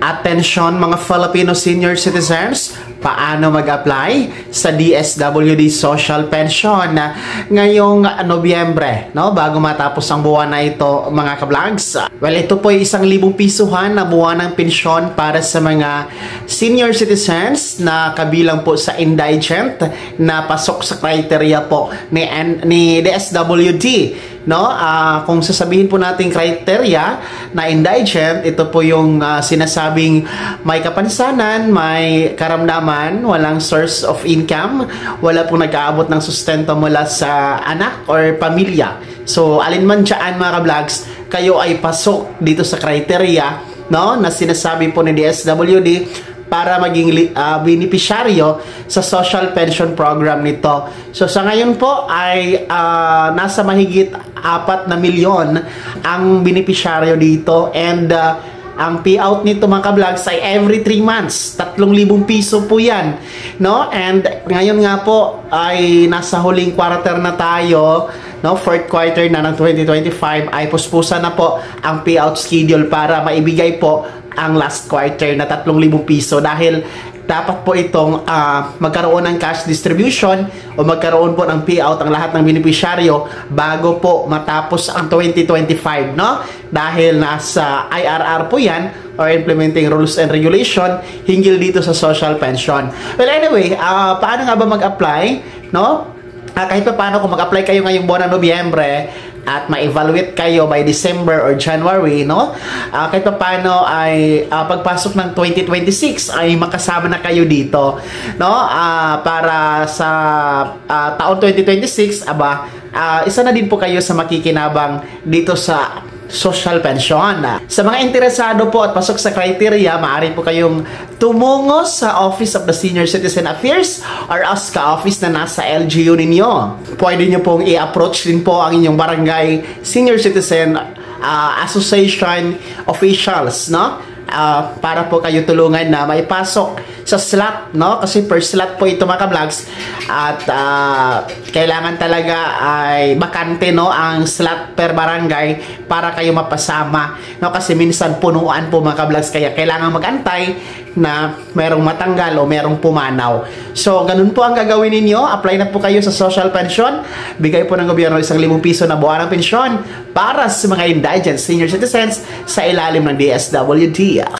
Attention mga Filipino senior citizens, paano mag-apply sa DSWD Social Pension ngayong Nobyembre, no? Bago matapos ang buwan na ito, mga ka-vlogs. Well, ito po ay 1,000 pisuhan na buwan ng pensyon para sa mga senior citizens na kabilang po sa indigent na pasok sa criteria po ni DSWD. No, kung sasabihin po natin criteria na indigent, ito po yung sinasabing may kapansanan, may karamdaman, walang source of income, wala pong nag-aabot ng sustento mula sa anak or pamilya. So, alinman dyan mga ka-vlogs, kayo ay pasok dito sa criteria, no, na sinasabi po ni DSWD para maging beneficiaryo sa social pension program nito. So sa ngayon po ay nasa mahigit 4 na milyon ang beneficiaryo dito, and ang payout nito mga ka-vlogs ay every 3 months, 3,000 piso po yan, no? And ngayon nga po ay nasa huling quarter na tayo, no? Fourth quarter na ng 2025 ay puspusan na po ang payout schedule para maibigay po ang last quarter na 3,000 piso, dahil dapat po itong magkaroon ng cash distribution o magkaroon po ng payout ang lahat ng beneficiaryo bago po matapos ang 2025, no? Dahil nasa IRR po yan, or Implementing Rules and Regulation, hinggil dito sa social pension. Well, anyway, paano nga ba mag-apply, no? Kahit pa paano, kung mag-apply kayo ngayong buwan ng Nobyembre at ma-evaluate kayo by December or January, no? Kahit pa paano ay pagpasok ng 2026 ay makasama na kayo dito, no? Para sa taon 2026, isa na din po kayo sa makikinabang dito sa social pension. Sa mga interesado po at pasok sa criteria, maaari po kayong tumungo sa Office of the Senior Citizen Affairs or OSCA office na nasa LGU ninyo. Pwede nyo pong i-approach din po ang inyong barangay Senior Citizen Association officials, no? Para po kayo tulungan na maipasok sa slot, no? Kasi per slot po ito mga ka-vlogs, at kailangan talaga ay bakante, no, ang slot per barangay para kayo mapasama, no? Kasi minsan punuan po mga ka-vlogs, kaya kailangan magantay na merong matanggal o merong pumanaw. So ganun po ang gagawin ninyo. Apply na po kayo sa social pension. Bigay po ng gobyerno 1,000 piso na buwan ng pensyon para sa mga indigent senior citizens sa ilalim ng DSWD.